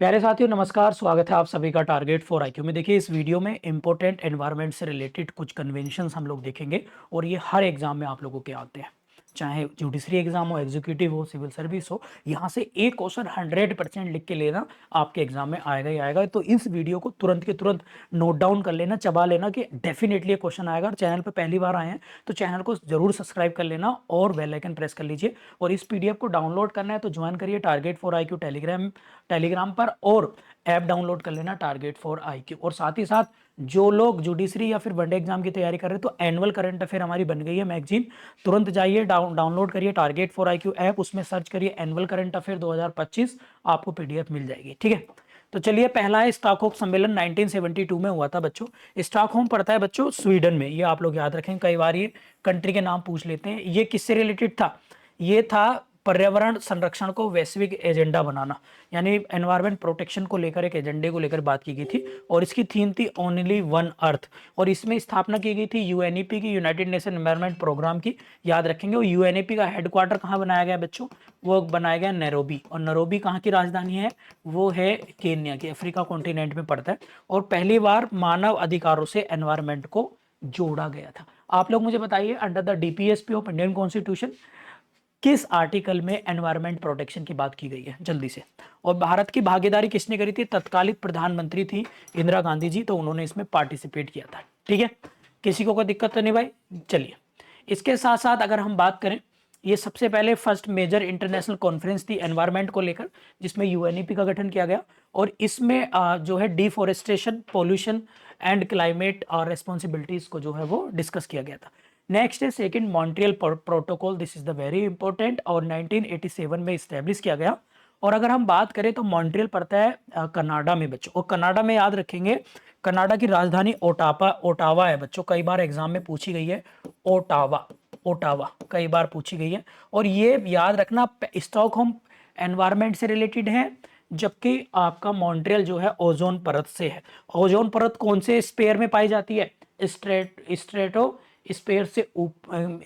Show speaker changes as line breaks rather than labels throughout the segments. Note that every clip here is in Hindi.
प्यारे साथियों नमस्कार। स्वागत है आप सभी का टारगेट फॉर आईक्यू में। देखिए इस वीडियो में इंपॉर्टेंट एनवायरनमेंट से रिलेटेड कुछ कन्वेंशंस हम लोग देखेंगे और ये हर एग्जाम में आप लोगों के आते हैं, चाहे जुडिशरी एग्जाम हो, एग्जीक्यूटिव हो, सिविल सर्विस हो। यहाँ से एक क्वेश्चन 100% लिख के लेना, आपके एग्जाम में आएगा ही आएगा। तो इस वीडियो को तुरंत के तुरंत नोट डाउन कर लेना, चबा लेना कि डेफिनेटली ये क्वेश्चन आएगा। और चैनल पर पहली बार आए हैं तो चैनल को जरूर सब्सक्राइब कर लेना और बेल आइकन प्रेस कर लीजिए। और इस पीडीएफ को डाउनलोड करना है तो ज्वाइन करिए टारगेट फॉर आईक्यू टेलीग्राम पर, और ऐप डाउनलोड कर लेना टारगेट फॉर आईक्यू। और साथ ही साथ जो लोग जुडिशरी या फिर वनडे एग्जाम की तैयारी कर रहे हैं तो एनुअल करंट अफेयर हमारी बन गई है मैगजीन, तुरंत जाइए डाउनलोड करिए टारगेट फॉर आईक्यू ऐप, उसमें सर्च करिए एनुअल करंट अफेयर 2025, आपको पीडीएफ मिल जाएगी। ठीक है, तो चलिए पहला है स्टॉकहोम सम्मेलन 1972 में हुआ था बच्चों। स्टॉकहोम पड़ता है बच्चों स्वीडन में, ये आप लोग याद रखें, कई बार ये कंट्री के नाम पूछ लेते हैं। ये किससे रिलेटेड था? ये था पर्यावरण संरक्षण को वैश्विक एजेंडा बनाना, यानी एनवायरमेंट प्रोटेक्शन को लेकर एक एजेंडे को लेकर बात की गई थी। और इसकी थीम थी ओनली वन अर्थ, और इसमें स्थापना की गई थी यूएनईपी की, यूनाइटेड नेशन एनवायरमेंट प्रोग्राम की। याद रखेंगे। और यूएनईपी का हेडक्वार्टर कहाँ बनाया गया बच्चों? वो बनाया गया नैरोबी। और नैरोबी कहाँ की राजधानी है? वो है केन्या की, अफ्रीका कॉन्टिनेंट में पड़ता है। और पहली बार मानव अधिकारों से एनवायरमेंट को जोड़ा गया था। आप लोग मुझे बताइए, under the DPSP of Indian constitution किस आर्टिकल में एनवायरमेंट प्रोटेक्शन की बात की गई है? जल्दी से। और भारत की भागीदारी किसने करी थी? तत्कालीन प्रधानमंत्री थी इंदिरा गांधी जी, तो उन्होंने इसमें पार्टिसिपेट किया था। ठीक है, किसी को कोई दिक्कत तो नहीं भाई? चलिए, इसके साथ साथ अगर हम बात करें, ये सबसे पहले फर्स्ट मेजर इंटरनेशनल कॉन्फ्रेंस थी एनवायरमेंट को लेकर, जिसमें यूएनईपी का गठन किया गया। और इसमें जो है डिफोरेस्टेशन, पोल्यूशन एंड क्लाइमेट और रेस्पॉन्सिबिलिटीज को जो है वो डिस्कस किया गया था। नेक्स्ट है second Montreal protocol, this is the very important, और 1987 में इस्टेब्लिश किया गया। और अगर हम बात करें तो मॉन्ट्रियल पड़ता है कनाडा में बच्चों, और कनाडा में याद रखेंगे कनाडा की राजधानी ओटावा है बच्चों, कई बार एग्जाम में पूछी गई है। ओटावा, ओटावा कई बार पूछी गई है। और ये याद रखना स्टॉकहोम एनवायरमेंट से रिलेटेड है, जबकि आपका मॉन्ट्रियल जो है ओजोन परत से है। ओजोन परत कौन से स्पेयर में पाई जाती है? स्ट्रेटो स्पेयर से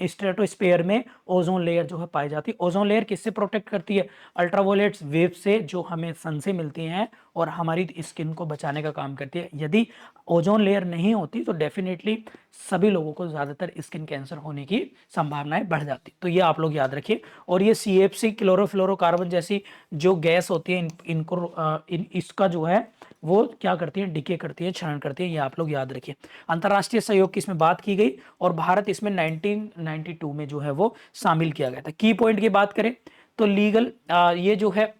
स्ट्रेटोस्फेयर में ओजोन लेयर जो है पाई जाती है। ओजोन लेयर किससे प्रोटेक्ट करती है? अल्ट्रावायलेट वेव से, जो हमें सन से मिलती हैं और हमारी स्किन को बचाने का काम करती है। यदि ओजोन लेयर नहीं होती तो डेफिनेटली सभी लोगों को ज्यादातर स्किन कैंसर होने की संभावनाएं बढ़ जाती। तो ये आप लोग याद रखिए। और ये सीएफसी क्लोरोफ्लोरोकार्बन जैसी जो गैस होती है, इसका जो है वो क्या करती है? डिके करती है, क्षरण करती है। ये आप लोग याद रखिए। अंतर्राष्ट्रीय सहयोग की इसमें बात की गई और भारत इसमें 1992 में जो है वो शामिल किया गया था। की पॉइंट की बात करें तो लीगल ये जो है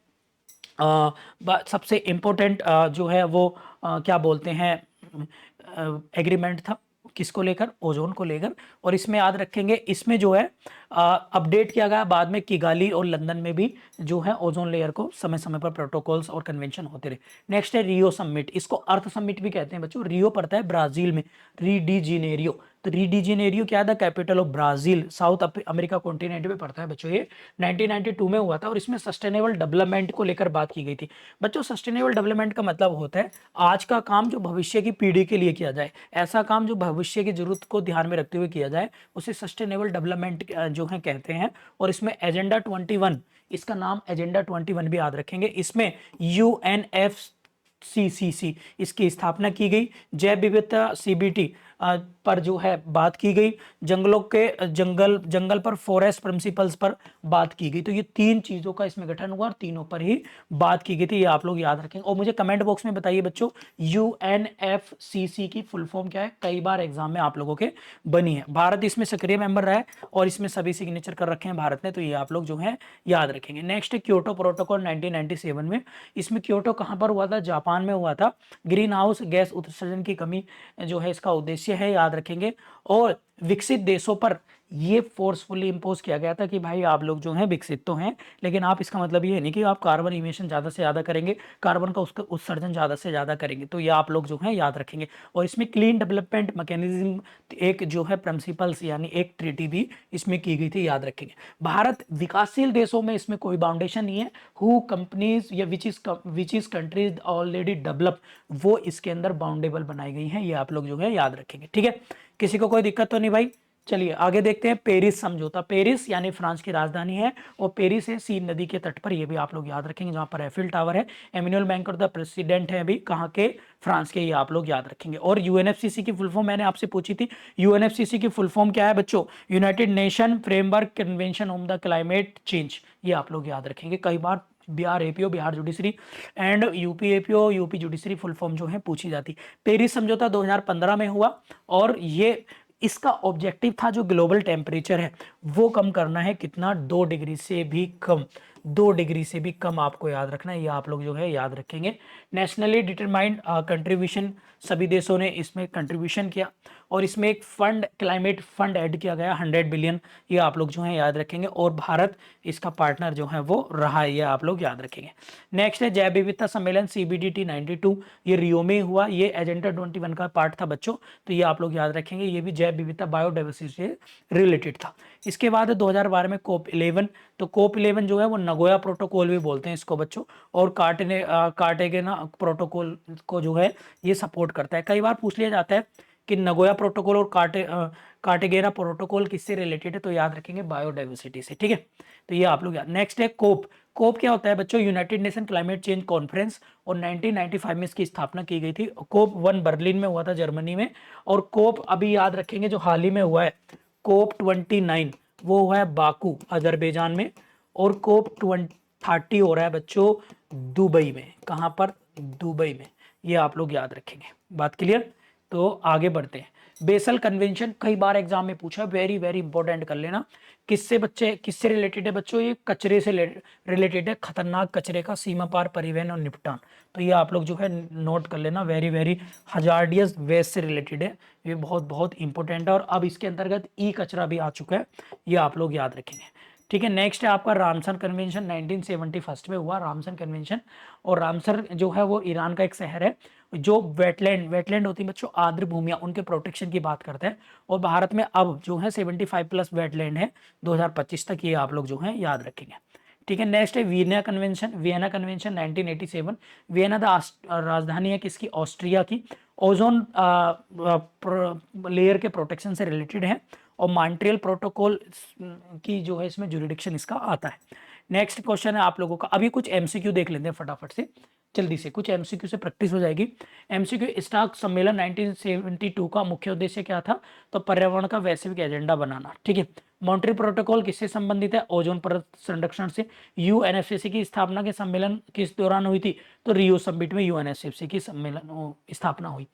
सबसे इंपॉर्टेंट जो है वो क्या बोलते हैं एग्रीमेंट था, किसको लेकर? ओजोन को लेकर। और इसमें याद रखेंगे, इसमें जो है अपडेट किया गया बाद में किगाली और लंदन में भी जो है ओजोन लेयर को समय समय पर प्रोटोकॉल्स और कन्वेंशन होते रहे। नेक्स्ट है रियो समिट, इसको अर्थ समिट भी कहते हैं बच्चों। रियो पड़ता है ब्राजील में, री डी जेनेरियो। तो री डी जेनेरियो क्या है? The capital of Brazil, south America continent में पड़ता है बच्चों। ये 1992 में हुआ था और इसमें सस्टेनेबल डेवलपमेंट को लेकर बात की गई थी। बच्चों सस्टेनेबल डेवलपमेंट का मतलब होता है आज का काम जो भविष्य की पीढ़ी के लिए किया जाए, ऐसा काम जो भविष्य की जरूरत को ध्यान में रखते हुए किया जाए, उसे सस्टेनेबल डेवलपमेंट जो है कहते हैं। और इसमें एजेंडा 21, इसका नाम एजेंडा 21 भी याद रखेंगे। इसमें यूएनएफसीसीसी इसकी स्थापना की गई। जैव विविधता सीबीटी पर जो है बात की गई। जंगलों के जंगल पर फॉरेस्ट प्रिंसिपल्स पर बात की गई। तो ये तीन चीजों का इसमें गठन हुआ और तीनों पर ही बात की गई थी। ये आप लोग याद रखेंगे। और मुझे कमेंट बॉक्स में बताइए बच्चों, यूएनएफसीसी की फुल फॉर्म क्या है? कई बार एग्जाम में आप लोगों के बनी है। भारत इसमें सक्रिय मेंबर रहा है और इसमें सभी सिग्नेचर कर रखे हैं भारत ने, तो ये आप लोग जो है याद रखेंगे। नेक्स्ट है क्योटो प्रोटोकॉल 1997 में। इसमें क्योटो कहां पर हुआ था? जापान में हुआ था। ग्रीन हाउस गैस उत्सर्जन की कमी जो है इसका उद्देश्य है, याद रखेंगे। और विकसित देशों पर ये फोर्सफुली इंपोज किया गया था कि भाई आप लोग जो हैं विकसित तो हैं, लेकिन आप, इसका मतलब ये नहीं कि आप कार्बन इमिशन ज़्यादा से ज़्यादा करेंगे, कार्बन का उसका उत्सर्जन ज़्यादा से ज़्यादा करेंगे। तो ये आप लोग जो हैं याद रखेंगे। और इसमें क्लीन डेवलपमेंट मैकेनिज्म एक जो है प्रिंसिपल्स यानी एक ट्रीटी भी इसमें की गई थी, याद रखेंगे। भारत विकासशील देशों में इसमें कोई बाउंडेशन नहीं है। हु कंपनीज या which is countries already develop, वो इसके अंदर बाउंडेबल बनाई गई हैं। ये आप लोग जो है याद रखेंगे। ठीक है, किसी को कोई दिक्कत तो नहीं भाई? चलिए आगे देखते हैं पेरिस समझौता। पेरिस यानी फ्रांस की राजधानी है और पेरिस है सीन नदी के तट पर, ये भी आप लोग याद रखेंगे, जहां पर एफिल टावर है। एमिनुअल मैक्रों द प्रेसिडेंट है अभी कहाँ के, फ्रांस के, ये आप लोग याद रखेंगे। और यूएनएफसीसी की फुल फॉर्म मैंने आपसे पूछी थी, यूएनएफसीसी की फुल फॉर्म क्या है बच्चों, United Nation Framework Convention on the climate change, ये आप लोग याद रखेंगे। कई बार Bihar APO, Bihar judiciary and UP APO, UP judiciary full form जो है पूछी जाती। पेरिस समझौता 2015 में हुआ और ये इसका ऑब्जेक्टिव था जो ग्लोबल टेम्परेचर है वो कम करना है, कितना, 2 डिग्री से भी कम, 2 डिग्री से भी कम आपको याद रखना है, ये आप लोग जो है याद रखेंगे। नेशनली डिटरमाइंड कंट्रीब्यूशन, सभी देशों ने इसमें कंट्रीब्यूशन किया और इसमें एक फंड, क्लाइमेट फंड ऐड किया गया 100 बिलियन, ये आप लोग जो है याद रखेंगे। और भारत इसका पार्टनर जो है वो रहा है, ये आप लोग याद रखेंगे। नेक्स्ट है जैव विविधता सम्मेलन CBDT 92, ये रियो में हुआ, ये एजेंडा 21 का पार्ट था बच्चों, तो ये आप लोग याद रखेंगे, ये भी जैव विविधता बायोडाइवर्सिटी से रिलेटेड था। इसके बाद 2012 में COP 11, तो COP 11 जो है वो नगोया प्रोटोकॉल भी बोलते हैं इसको बच्चों, और कार्टेगेना प्रोटोकॉल को जो है ये सपोर्ट करता है। कई बार पूछ लिया जाता है कि नगोया प्रोटोकॉल और कार्टेगेना प्रोटोकॉल किससे रिलेटेड है, तो याद रखेंगे बायोडाइवर्सिटी से, ठीक है। तो ये आप लोग याद। नेक्स्ट है कोप। कोप क्या होता है बच्चों, United nation climate change conference, और 1995 में इसकी स्थापना की गई थी। कोप 1 बर्लिन में हुआ था, जर्मनी में। और कोप अभी याद रखेंगे जो हाल ही में हुआ है, कोप 29 वो हुआ है बाकू अजरबैजान में। और कोप 30 हो रहा है बच्चों दुबई में। कहां पर, दुबई में, ये आप लोग याद रखेंगे। बात क्लियर। तो आगे बढ़ते हैं। बेसल कन्वेंशन कई बार एग्जाम में पूछा, वेरी वेरी इंपॉर्टेंट कर लेना। किससे रिलेटेड है बच्चों, ये कचरे से रिलेटेड है, खतरनाक कचरे का सीमा पार परिवहन और निपटान। तो ये आप लोग जो है नोट कर लेना, वेरी वेरी हजार्डियस वेस्ट से रिलेटेड है, ये बहुत बहुत इंपॉर्टेंट है। और अब इसके अंतर्गत ई कचरा भी आ चुका है, ये आप लोग याद रखेंगे, ठीक है। नेक्स्ट है आपका रामसर कन्वेंशन, 1971 में हुआ रामसर कन्वेंशन। और रामसर जो है वो ईरान का एक शहर है, जो वेटलैंड होती है बच्चों, आर्द्र भूमियां, उनके प्रोटेक्शन की बात करते हैं। और भारत में अब जो है 75+ वेटलैंड है 2025 तक, ये आप लोग जो है याद रखेंगे, ठीक है। नेक्स्ट है Vienna convention. Vienna convention 1987। Vienna राजधानी है किसकी, ऑस्ट्रिया की। ओजोन लेयर के प्रोटेक्शन से रिलेटेड है। और मॉन्ट्रियल प्रोटोकॉल की जो है इसमें जुरिडिक्शन इसका आता है। नेक्स्ट क्वेश्चन है आप लोगों का, अभी कुछ एमसीक्यू देख लेते हैं फटाफट से, जल्दी से, कुछ एमसीक्यू से प्रैक्टिस हो जाएगी। एमसीक्यू, स्टॉक सम्मेलन 1972 का मुख्य उद्देश्य क्या था, तो पर्यावरण का वैश्विक एजेंडा बनाना, ठीक है। मॉन्ट्रियल प्रोटोकॉल किससे संबंधित है, ओजोन परत संरक्षण से। यूएनएफसीसी की स्थापना के सम्मेलन किस दौरान हुई थी, तो रियो समिट में यूएनएफसीसी की सम्मेलन स्थापना हुई।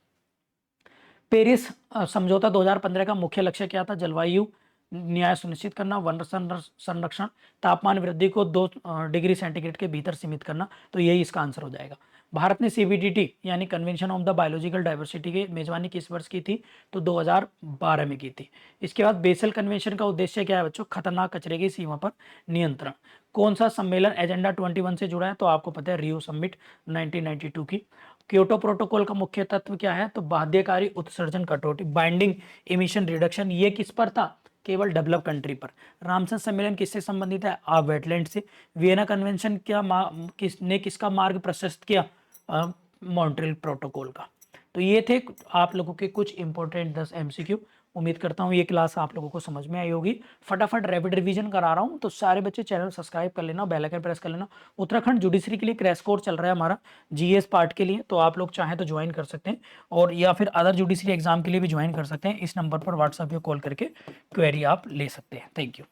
पेरिस समझौता 2015 का मुख्य लक्ष्य क्या था, जलवायु न्याय सुनिश्चित करना, वन संरक्षण, तापमान वृद्धि को 2 डिग्री सेंटीग्रेड के भीतर सीमित करना, तो यही इसका आंसर हो जाएगा। भारत ने CBDT यानी convention on the biological diversity की मेजबानी किस वर्ष की थी, तो 2012 में की थी। इसके बाद बेसल कन्वेंशन का उद्देश्य क्या है बच्चों, खतरनाक कचरे की सीमा पर नियंत्रण। कौन सा सम्मेलन एजेंडा 21 से जुड़ा है, तो आपको पता है रियो समिट 1992 की। क्योटो प्रोटोकॉल का मुख्य तत्व क्या है, तो बाध्यकारी उत्सर्जन कटौती, बाइंडिंग इमिशन रिडक्शन, ये किस पर था, केवल डेवलप कंट्री पर। रामसर सम्मेलन किससे संबंधित है, वेटलैंड से। वियना कन्वेंशन किसका मार्ग प्रशस्त किया, मॉन्ट्रियल प्रोटोकॉल का। तो ये थे आप लोगों के कुछ इंपॉर्टेंट 10 एमसीक्यू। उम्मीद करता हूँ ये क्लास आप लोगों को समझ में आई होगी। फटाफट रैपिड रिवीजन करा रहा हूँ, तो सारे बच्चे चैनल सब्सक्राइब कर लेना, बेल आइकन प्रेस कर लेना। उत्तराखंड जुडिशरी के लिए क्रैश कोर्स चल रहा है हमारा, जीएस पार्ट के लिए, तो आप लोग चाहें तो ज्वाइन कर सकते हैं, और या फिर अदर जुडिशरी एग्जाम के लिए भी ज्वाइन कर सकते हैं। इस नंबर पर व्हाट्सएप या कॉल करके क्वेरी आप ले सकते हैं। Thank you.